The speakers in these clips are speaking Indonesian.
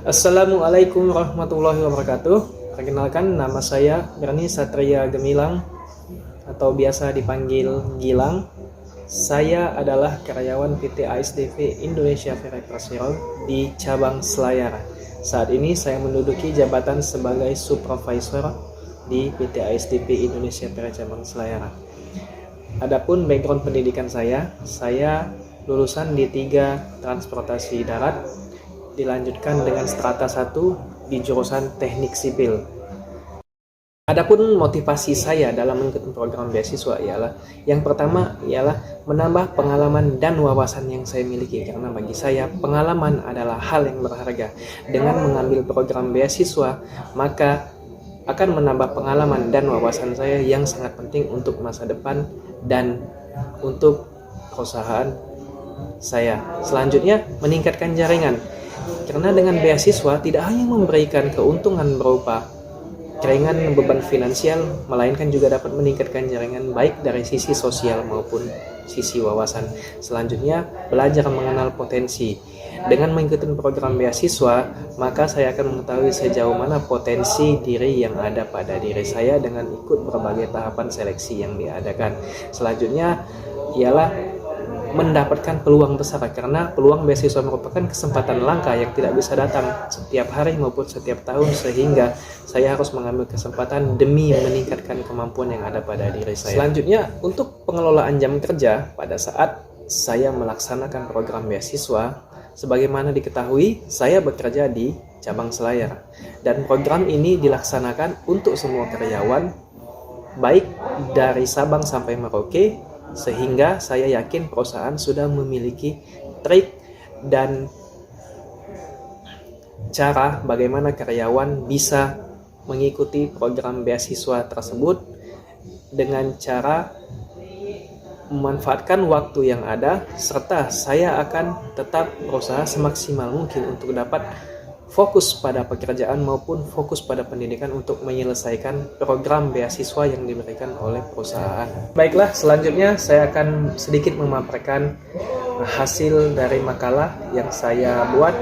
Assalamualaikum warahmatullahi wabarakatuh. Perkenalkan, nama saya Berni Satria Gemilang atau biasa dipanggil Gilang. Saya adalah karyawan PT ASDP Indonesia Ferry Persero di cabang Selayar. Saat ini saya menduduki jabatan sebagai supervisor di PT ASDP Indonesia Ferry cabang Selayar. Adapun background pendidikan saya lulusan D3 Transportasi Darat, dilanjutkan dengan strata 1 di jurusan Teknik Sipil. Adapun motivasi saya dalam mengikuti program beasiswa yang pertama ialah menambah pengalaman dan wawasan yang saya miliki, karena bagi saya pengalaman adalah hal yang berharga. Dengan mengambil program beasiswa, maka akan menambah pengalaman dan wawasan saya yang sangat penting untuk masa depan dan untuk perusahaan saya. Selanjutnya, meningkatkan jaringan. Karena dengan beasiswa tidak hanya memberikan keuntungan berupa ringan beban finansial, melainkan juga dapat meningkatkan jaringan baik dari sisi sosial maupun sisi wawasan. Selanjutnya, belajar mengenal potensi. Dengan mengikuti program beasiswa, maka saya akan mengetahui sejauh mana potensi diri yang ada pada diri saya dengan ikut berbagai tahapan seleksi yang diadakan. Selanjutnya ialah mendapatkan peluang besar, karena peluang beasiswa merupakan kesempatan langka yang tidak bisa datang setiap hari maupun setiap tahun, sehingga saya harus mengambil kesempatan demi meningkatkan kemampuan yang ada pada diri saya. Selanjutnya, untuk pengelolaan jam kerja pada saat saya melaksanakan program beasiswa, sebagaimana diketahui, saya bekerja di cabang Selayar, dan program ini dilaksanakan untuk semua karyawan, baik dari Sabang sampai Merauke, sehingga saya yakin perusahaan sudah memiliki trik dan cara bagaimana karyawan bisa mengikuti program beasiswa tersebut dengan cara memanfaatkan waktu yang ada, serta saya akan tetap berusaha semaksimal mungkin untuk dapat fokus pada pekerjaan maupun fokus pada pendidikan untuk menyelesaikan program beasiswa yang diberikan oleh perusahaan. Baiklah, selanjutnya saya akan sedikit memaparkan hasil dari makalah yang saya buat,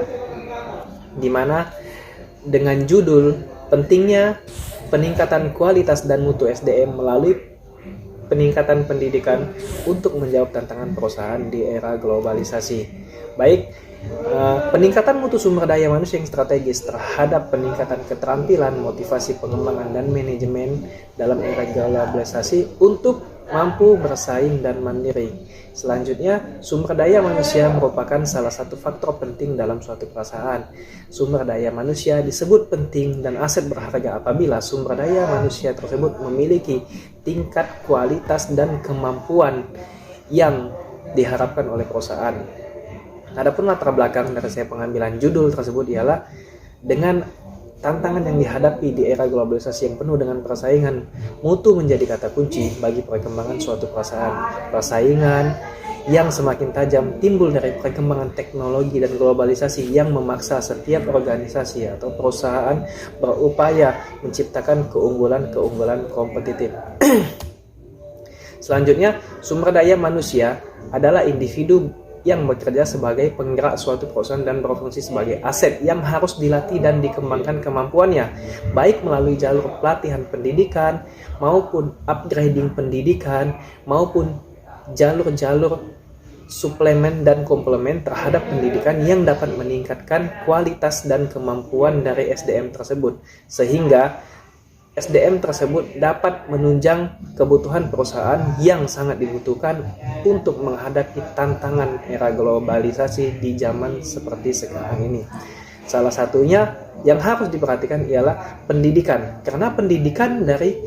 di mana dengan judul pentingnya peningkatan kualitas dan mutu SDM melalui peningkatan pendidikan untuk menjawab tantangan perusahaan di era globalisasi. Baik, peningkatan mutu sumber daya manusia yang strategis terhadap peningkatan keterampilan, motivasi, pengembangan, dan manajemen dalam era globalisasi untuk mampu bersaing dan mandiri. Selanjutnya, sumber daya manusia merupakan salah satu faktor penting dalam suatu perusahaan. Sumber daya manusia disebut penting dan aset berharga apabila sumber daya manusia tersebut memiliki tingkat kualitas dan kemampuan yang diharapkan oleh perusahaan. Adapun latar belakang dari saya pengambilan judul tersebut ialah dengan tantangan yang dihadapi di era globalisasi yang penuh dengan persaingan, mutu menjadi kata kunci bagi perkembangan suatu perusahaan. Persaingan yang semakin tajam timbul dari perkembangan teknologi dan globalisasi yang memaksa setiap organisasi atau perusahaan berupaya menciptakan keunggulan-keunggulan kompetitif. Selanjutnya, sumber daya manusia adalah individu yang bekerja sebagai penggerak suatu perusahaan dan berfungsi sebagai aset yang harus dilatih dan dikembangkan kemampuannya, baik melalui jalur pelatihan pendidikan maupun upgrading pendidikan maupun jalur-jalur suplemen dan komplement terhadap pendidikan yang dapat meningkatkan kualitas dan kemampuan dari SDM tersebut, sehingga SDM tersebut dapat menunjang kebutuhan perusahaan yang sangat dibutuhkan untuk menghadapi tantangan era globalisasi di zaman seperti sekarang ini. Salah satunya yang harus diperhatikan ialah pendidikan, karena pendidikan dari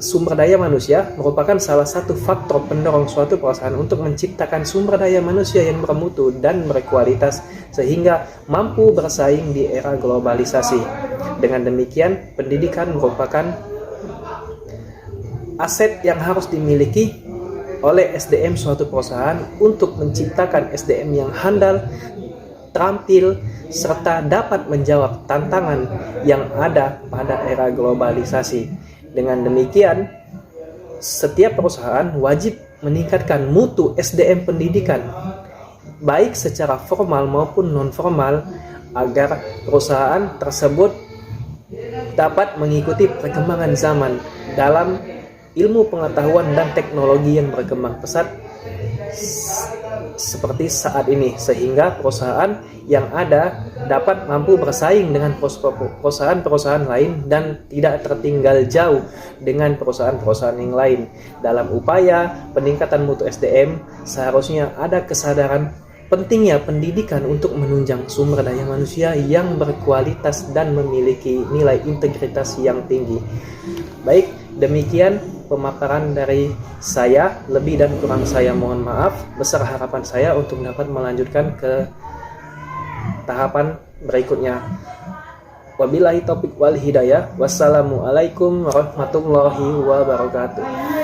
sumber daya manusia merupakan salah satu faktor pendorong suatu perusahaan untuk menciptakan sumber daya manusia yang bermutu dan berkualitas sehingga mampu bersaing di era globalisasi. Dengan demikian, pendidikan merupakan aset yang harus dimiliki oleh SDM suatu perusahaan untuk menciptakan SDM yang handal, terampil, serta dapat menjawab tantangan yang ada pada era globalisasi. Dengan demikian, setiap perusahaan wajib meningkatkan mutu SDM pendidikan, baik secara formal maupun non-formal, agar perusahaan tersebut dapat mengikuti perkembangan zaman dalam ilmu pengetahuan dan teknologi yang berkembang pesat seperti saat ini, sehingga perusahaan yang ada dapat mampu bersaing dengan perusahaan-perusahaan lain dan tidak tertinggal jauh dengan perusahaan-perusahaan yang lain. Dalam upaya peningkatan mutu SDM, seharusnya ada kesadaran pentingnya pendidikan untuk menunjang sumber daya manusia yang berkualitas dan memiliki nilai integritas yang tinggi. Baik, demikian pemaparan dari saya. Lebih dan kurang saya mohon maaf. Besar harapan saya untuk dapat melanjutkan ke tahapan berikutnya. Wabillahi taufiq wal hidayah. Wassalamualaikum warahmatullahi wabarakatuh.